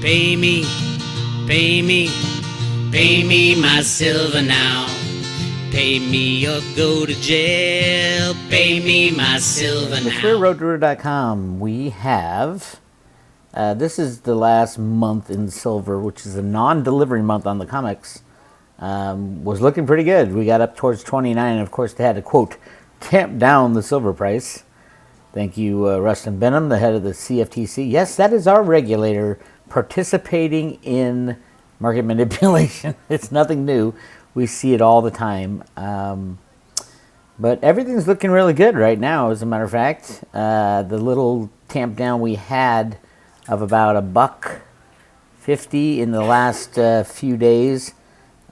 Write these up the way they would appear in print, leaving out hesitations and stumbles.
Pay me, pay me, pay me my silver now. Pay me or go to jail. Pay me my silver now. SwearRoadToRoad.com. We have, this is the last month in silver, which is a non-delivery month on the Comex. Was looking pretty good. We got up towards 29, and of course they had to, quote, tamp down the silver price. Thank you, Rustin Benham, the head of the CFTC. Yes, that is our regulator participating in market manipulation. It's nothing new. We see it all the time. But everything's looking really good right now, as a matter of fact. The little tamp down we had of about $1.50 in the last few days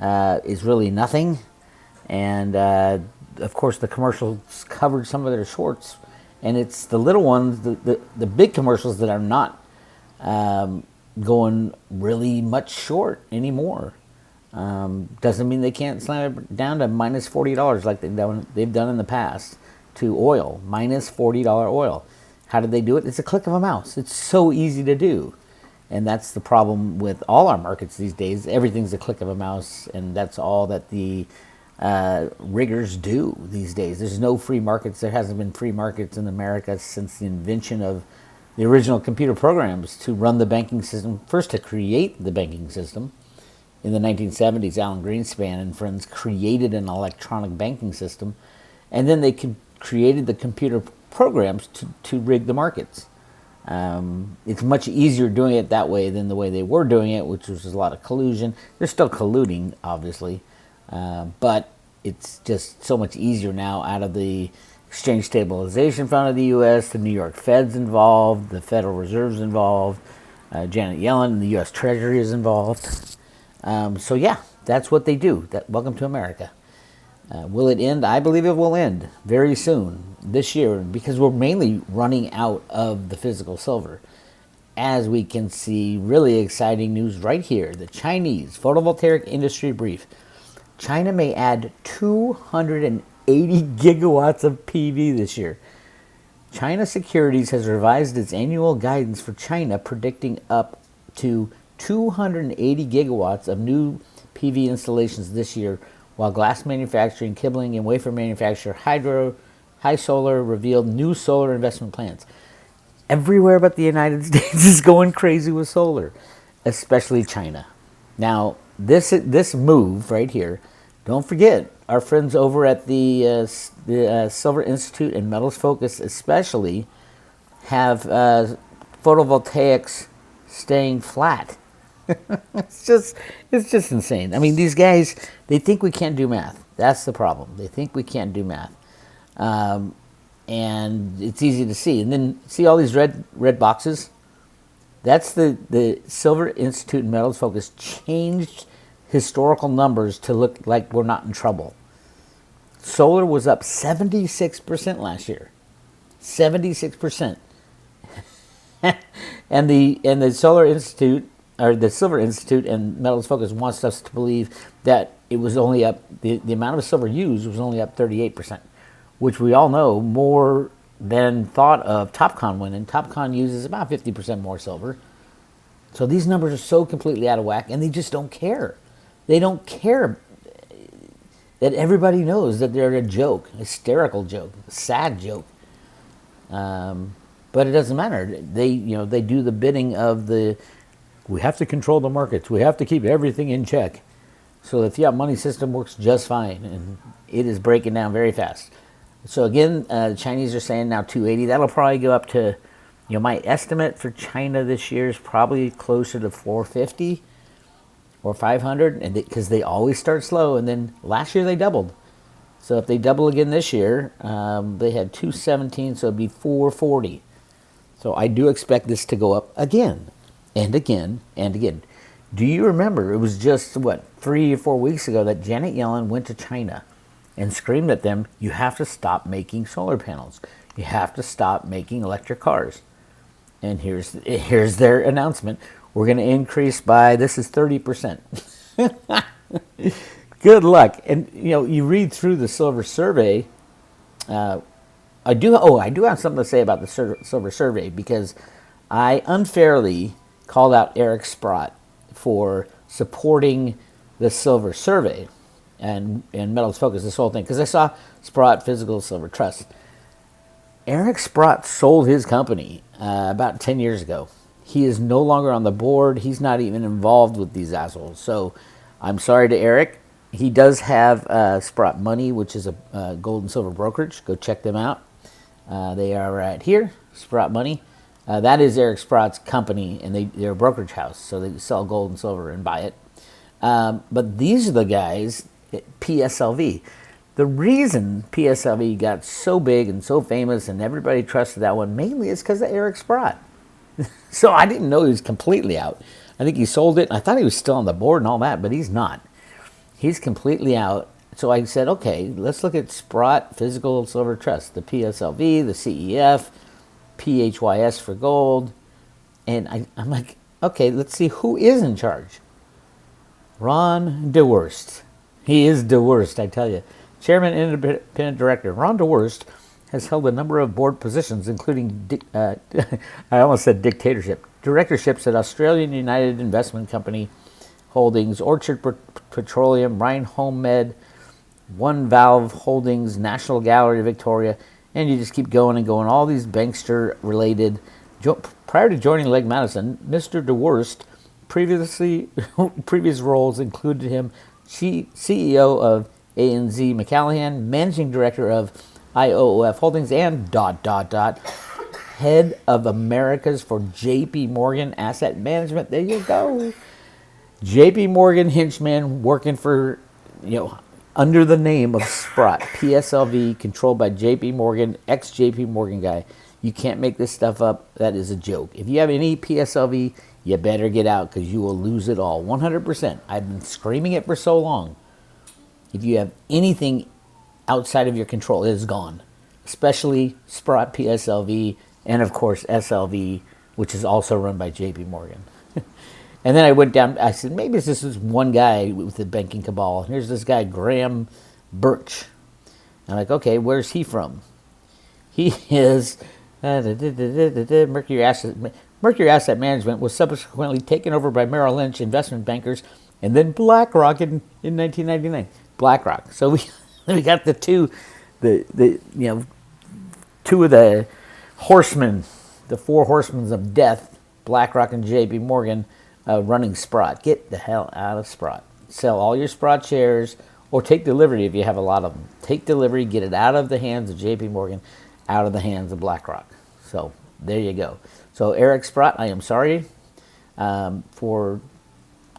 is really nothing. And, of course, the commercials covered some of their shorts. And it's the little ones, the big commercials that are not going really much short anymore. Doesn't mean they can't slam it down to minus $40 like they've done in the past to oil, minus $40 oil. How did they do it? It's a click of a mouse. It's so easy to do. And that's the problem with all our markets these days. Everything's a click of a mouse, and that's all that the riggers do these days. There's no free markets. There hasn't been free markets in America since the invention of the original computer programs to run the banking system, first to create the banking system. In the 1970s, Alan Greenspan and friends created an electronic banking system, and then they created the computer programs to rig the markets. It's much easier doing it that way than the way they were doing it, which was a lot of collusion. They're still colluding, obviously, but it's just so much easier now out of the Exchange Stabilization Fund of the U.S., the New York Fed's involved, the Federal Reserve's involved, Janet Yellen and the U.S. Treasury is involved. So yeah, that's what they do. Welcome to America. Will it end? I believe it will end very soon this year because we're mainly running out of the physical silver. As we can see, really exciting news right here. The Chinese photovoltaic industry brief. China may add 280 gigawatts of PV this year. China Securities has revised its annual guidance for China, predicting up to 280 gigawatts of new PV installations this year, while glass manufacturing, cabling, and wafer manufacturer High Solar revealed new solar investment plans. Everywhere but the United States is going crazy with solar, especially China. Now, this move right here, don't forget, our friends over at the Silver Institute and Metals Focus especially have photovoltaics staying flat. It's just insane. I mean, these guys, they think we can't do math. That's the problem. They think we can't do math. And it's easy to see. And then see all these red boxes? That's the Silver Institute and Metals Focus changed historical numbers to look like we're not in trouble. Solar was up 76% last year. 76%. and the Solar Institute, or the Silver Institute and Metals Focus wants us to believe that it was only up, the amount of silver used was only up 38%, which we all know more than thought of TopCon winning. TopCon uses about 50% more silver. So these numbers are so completely out of whack, and they just don't care. They don't care that everybody knows that they're a joke, a hysterical joke, a sad joke. But it doesn't matter. They do the bidding of we have to control the markets. We have to keep everything in check. So the fiat money system works just fine, and it is breaking down very fast. So again, the Chinese are saying now 280. That'll probably go up to, my estimate for China this year is probably closer to 450 or 500, and because they always start slow, and then last year they doubled. So if they double again this year, they had 217, so it'd be 440. So I do expect this to go up again. And again, and again. Do you remember, it was just, 3 or 4 weeks ago that Janet Yellen went to China and screamed at them, you have to stop making solar panels. You have to stop making electric cars. And here's their announcement. We're going to increase by, this is 30%. Good luck. And, you read through the Silver Survey. I do have something to say about the Silver Survey because I unfairly called out Eric Sprott for supporting the silver survey and Metals Focus, this whole thing, because I saw Sprott Physical Silver Trust. Eric Sprott sold his company about 10 years ago. He is no longer on the board. He's not even involved with these assholes. So I'm sorry to Eric. He does have Sprott Money, which is a gold and silver brokerage. Go check them out. They are right here, Sprott Money. That is Eric Sprott's company, and they're a brokerage house, so they sell gold and silver and buy it. But these are the guys at PSLV. The reason PSLV got so big and so famous and everybody trusted that one mainly is because of Eric Sprott. So I didn't know he was completely out. I think he sold it. I thought he was still on the board and all that, but he's not. He's completely out. So I said, okay, let's look at Sprott Physical Silver Trust, the PSLV, the CEF, PHYS for gold. And I'm like, okay, let's see who is in charge. Ron DeWurst. He is DeWurst, I tell you. Chairman and Independent Director. Ron DeWurst has held a number of board positions, including, I almost said dictatorship, directorships at Australian United Investment Company Holdings, Orchard Petroleum, Ryan Home Med, One Valve Holdings, National Gallery of Victoria, and you just keep going and going. All these bankster related. Prior to joining Legg Madison, Mr. DeWurst previous roles included him CEO of ANZ McCallahan, Managing Director of IOOF Holdings, and ... Head of Americas for JP Morgan Asset Management. There you go. JP Morgan henchman working for, under the name of Sprott, PSLV, controlled by JP Morgan, ex-JP Morgan guy. You can't make this stuff up. That is a joke. If you have any PSLV, you better get out because you will lose it all. 100%. I've been screaming it for so long. If you have anything outside of your control, it is gone. Especially Sprott PSLV and, of course, SLV, which is also run by JP Morgan. And then I went down, I said, maybe this is one guy with the banking cabal. And here's this guy, Graham Birch. I'm like, okay, where's he from? He is Mercury Asset Management was subsequently taken over by Merrill Lynch investment bankers and then BlackRock in 1999. BlackRock. So we got the two of the horsemen, the four horsemen of death, BlackRock and JP Morgan, running Sprott. Get the hell out of Sprott. Sell all your Sprott shares or take delivery if you have a lot of them. Take delivery, get it out of the hands of JP Morgan, out of the hands of BlackRock. So there you go. So Eric Sprott, I am sorry for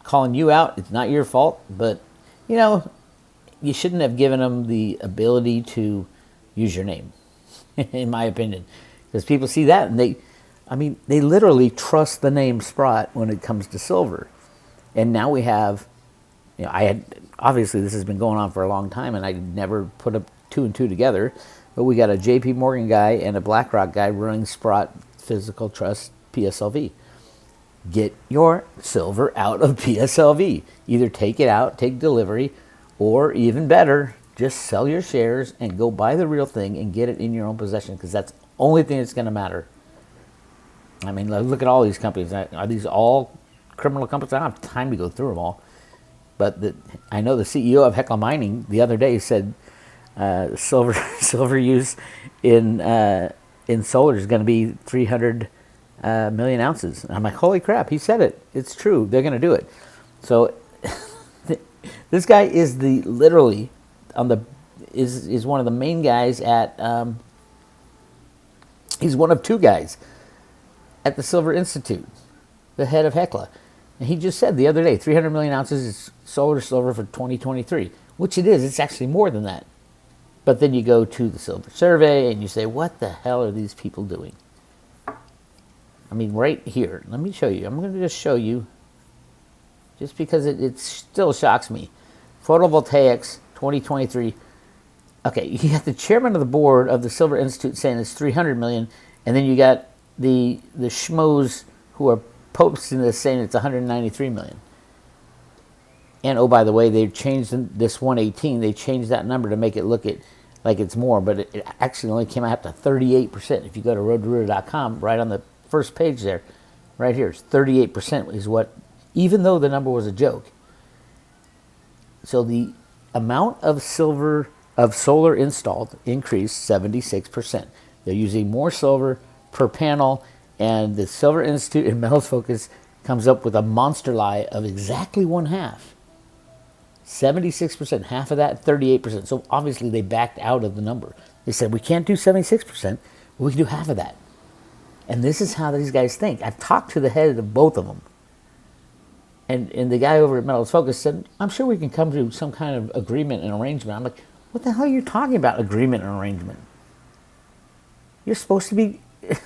calling you out. It's not your fault, but you shouldn't have given them the ability to use your name, in my opinion, because people see that and they literally trust the name Sprott when it comes to silver. And now we have, obviously this has been going on for a long time and I never put up two and two together, but we got a JP Morgan guy and a BlackRock guy running Sprott Physical Trust PSLV. Get your silver out of PSLV. Either take it out, take delivery, or even better, just sell your shares and go buy the real thing and get it in your own possession because that's the only thing that's going to matter. I mean, look at all these companies. Are these all criminal companies? I don't have time to go through them all. But I know the CEO of Hecla Mining the other day said silver use in solar is going to be 300 million ounces. And I'm like, holy crap, he said it. It's true. They're going to do it. So this guy is literally is one of the main guys at he's one of two guys at the Silver Institute, the head of Hecla. And he just said the other day, 300 million ounces is solar silver for 2023, which it is. It's actually more than that. But then you go to the Silver Survey and you say, what the hell are these people doing? I mean, right here. Let me show you. I'm going to just show you, just because it still shocks me. Photovoltaics 2023. Okay, you got the chairman of the board of the Silver Institute saying it's 300 million, and then you got the schmoes who are posting this saying it's 193 million. And oh, by the way, they changed this 118. They changed that number to make it look like it's more, but it actually only came out to 38%. If you go to roadtoruder.com, right on the first page there, Right here, it's 38% is what, even though the number was a joke. So the amount of solar installed increased 76%. They're using more silver per panel, and the Silver Institute in Metals Focus comes up with a monster lie of exactly one half. 76%, half of that, 38%. So obviously they backed out of the number. They said, we can't do 76%, but we can do half of that. And this is how these guys think. I've talked to the head of both of them. And the guy over at Metals Focus said, I'm sure we can come to some kind of agreement and arrangement. I'm like, what the hell are you talking about, agreement and arrangement? You're supposed to be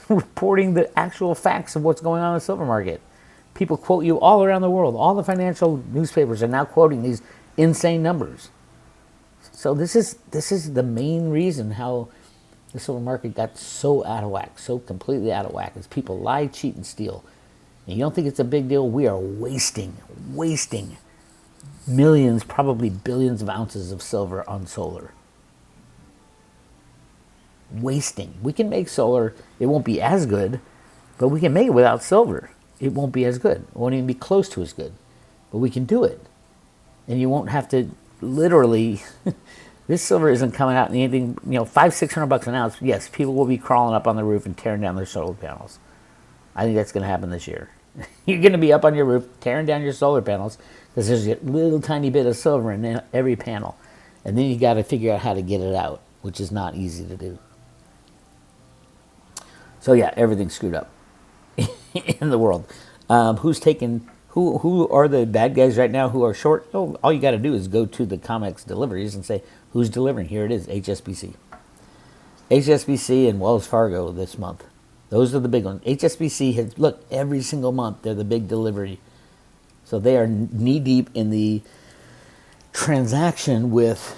reporting the actual facts of what's going on in the silver market. People quote you all around the world. All the financial newspapers are now quoting these insane numbers. So this is the main reason how the silver market got so out of whack, so completely out of whack, is people lie, cheat, and steal. And you don't think it's a big deal? We are wasting millions, probably billions of ounces of silver on solar. Wasting. We can make solar, it won't be as good, but we can make it without silver. It won't be as good. It won't even be close to as good. But we can do it. And you won't have to literally, this silver isn't coming out in anything, $500-600 an ounce. Yes, people will be crawling up on the roof and tearing down their solar panels. I think that's going to happen this year. You're going to be up on your roof tearing down your solar panels because there's a little tiny bit of silver in every panel. And then you got to figure out how to get it out, which is not easy to do. So yeah, everything's screwed up in the world. Who are the bad guys right now who are short? Oh, all you got to do is go to the Comex deliveries and say, who's delivering? Here it is, HSBC. HSBC and Wells Fargo this month. Those are the big ones. HSBC has, look, every single month they're the big delivery. So they are knee deep in the transaction with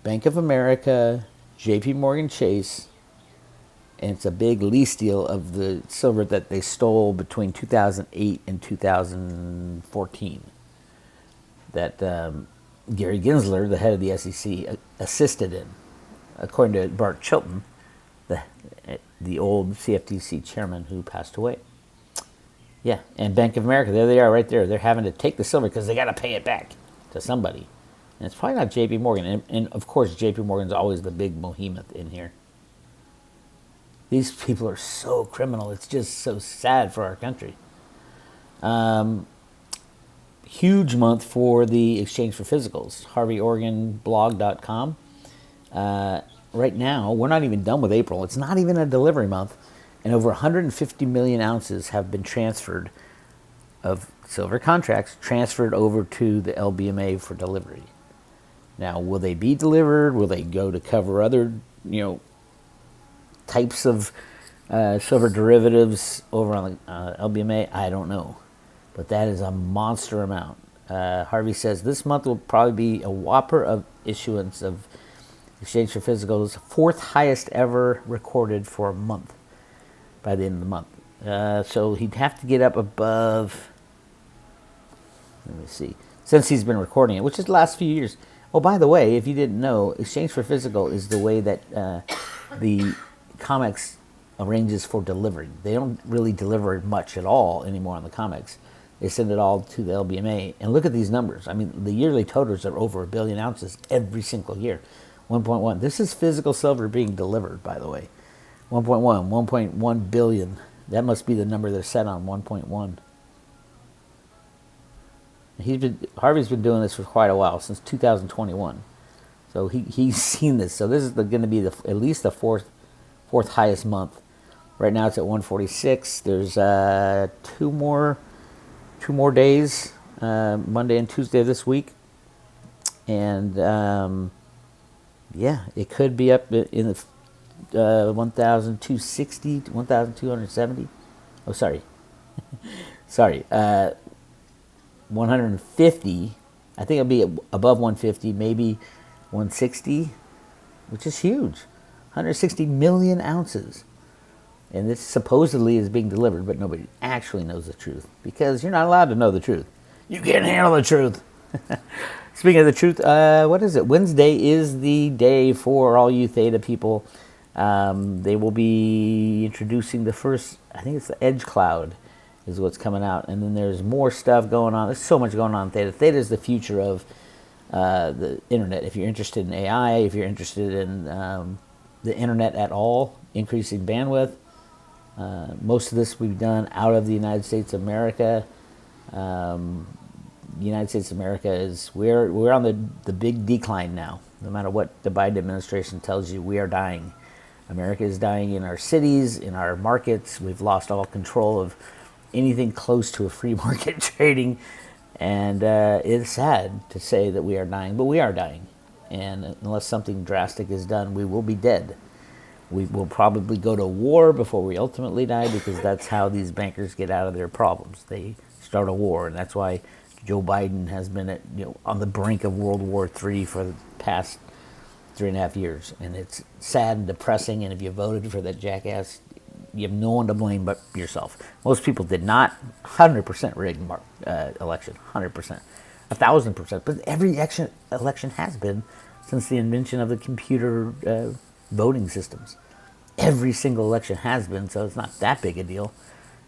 Bank of America, JP Morgan Chase, and it's a big lease deal of the silver that they stole between 2008 and 2014. That Gary Gensler, the head of the SEC, assisted in, according to Bart Chilton, the old CFTC chairman who passed away. Yeah, and Bank of America, there they are right there. They're having to take the silver because they got to pay it back to somebody. And it's probably not JP Morgan. And of course, JP Morgan's always the big behemoth in here. These people are so criminal. It's just so sad for our country. Huge month for the exchange for physicals. HarveyOregonBlog.com. Right now, we're not even done with April. It's not even a delivery month. And over 150 million ounces have been transferred of silver contracts, transferred over to the LBMA for delivery. Now, will they be delivered? Will they go to cover other, types of silver derivatives over on the LBMA? I don't know. But that is a monster amount. Harvey says this month will probably be a whopper of issuance of exchange for physicals, fourth highest ever recorded for a month by the end of the month. So he'd have to get up above, let me see, since he's been recording it, which is the last few years. Oh, by the way, if you didn't know, exchange for physical is the way that the Comex arranges for delivery. They don't really deliver much at all anymore on the Comex. They send it all to the LBMA. And look at these numbers. I mean, the yearly totals are over 1 billion ounces every single year. 1.1. This is physical silver being delivered, by the way. 1.1, 1.1 billion. That must be the number they're set on, 1.1. Harvey's been doing this for quite a while, since 2021. So he's seen this. So this is going to be at least the fourth highest month. Right now it's at 146. There's two more days, Monday and Tuesday of this week, and it could be up in the 1,260 to 1,270. Oh, sorry, 150. I think it'll be above 150, maybe 160, which is huge. 160 million ounces. And this supposedly is being delivered, but nobody actually knows the truth because you're not allowed to know the truth. You can't handle the truth. Speaking of the truth, what is it? Wednesday is the day for all you Theta people. They will be introducing the first, I think it's the Edge Cloud, is what's coming out. And then there's more stuff going on. There's so much going on in Theta. Theta is the future of the internet. If you're interested in AI, if you're interested in the internet at all, increasing bandwidth, most of this we've done out of the United States of America. The United States of America we're on the big decline now. No matter what the Biden administration tells you, we are dying. America is dying in our cities, in our markets. We've lost all control of anything close to a free market trading. And it's sad to say that we are dying, but we are dying. And unless something drastic is done, we will be dead. We will probably go to war before we ultimately die, because that's how these bankers get out of their problems. They start a war, and that's why Joe Biden has been on the brink of World War III for the past 3.5 years. And it's sad and depressing, and if you voted for that jackass, you have no one to blame but yourself. Most people did not 100% rigged election, 100%, 1,000%. But every election has been since the invention of the computer voting systems. Every single election has been, so it's not that big a deal.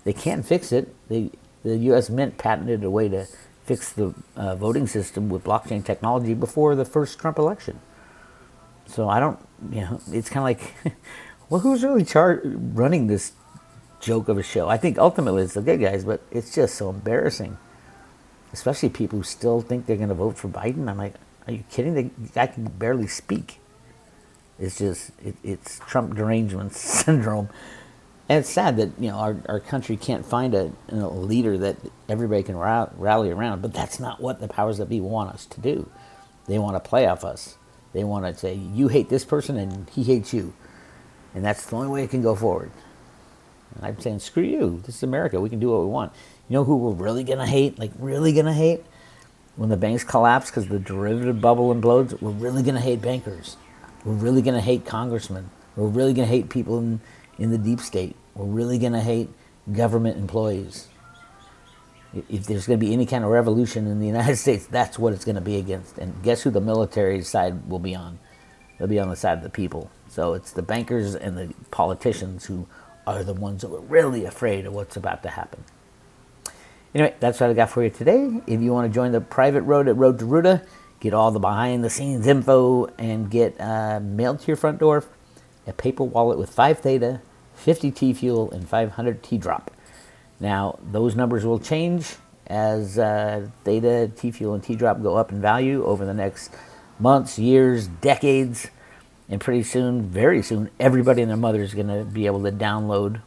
They can fix it. The U.S. Mint patented a way to fix the voting system with blockchain technology before the first Trump election. So I don't, it's kind of like, well, who's really running this joke of a show? I think ultimately it's the good guys, but it's just so embarrassing. Especially people who still think they're going to vote for Biden. I'm like, are you kidding? The guy can barely speak. It's just, it's Trump derangement syndrome. And it's sad that, our country can't find a leader that everybody can rally around. But that's not what the powers that be want us to do. They want to play off us. They want to say, you hate this person and he hates you. And that's the only way it can go forward. And I'm saying, screw you. This is America. We can do what we want. You know who we're really going to hate? Like, really going to hate? When the banks collapse because the derivative bubble implodes, we're really going to hate bankers. We're really going to hate congressmen. We're really going to hate people in the deep state. We're really going to hate government employees. If there's going to be any kind of revolution in the United States, that's what it's going to be against. And guess who the military side will be on? They'll be on the side of the people. So it's the bankers and the politicians who are the ones that are really afraid of what's about to happen. Anyway, that's what I got for you today. If you want to join the private road at Road to Ruta, get all the behind-the-scenes info, and get mailed to your front door a paper wallet with 5 Theta, 50 T-Fuel, and 500 T-Drop. Now, those numbers will change as Theta, T-Fuel, and T-Drop go up in value over the next months, years, decades. And pretty soon, very soon, everybody and their mother is going to be able to download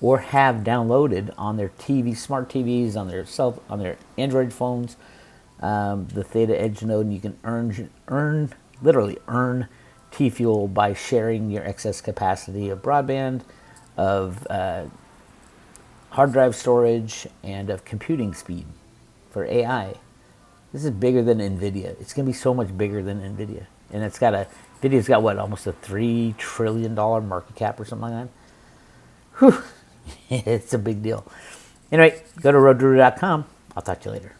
or have downloaded on their TV, smart TVs, on their Android phones, the Theta Edge node. And you can literally earn T-Fuel by sharing your excess capacity of broadband, of hard drive storage, and of computing speed for AI. This is bigger than NVIDIA. It's going to be so much bigger than NVIDIA. And NVIDIA's got what, almost a $3 trillion market cap or something like that? Whew. It's a big deal. Anyway, go to roadruta.com. I'll talk to you later.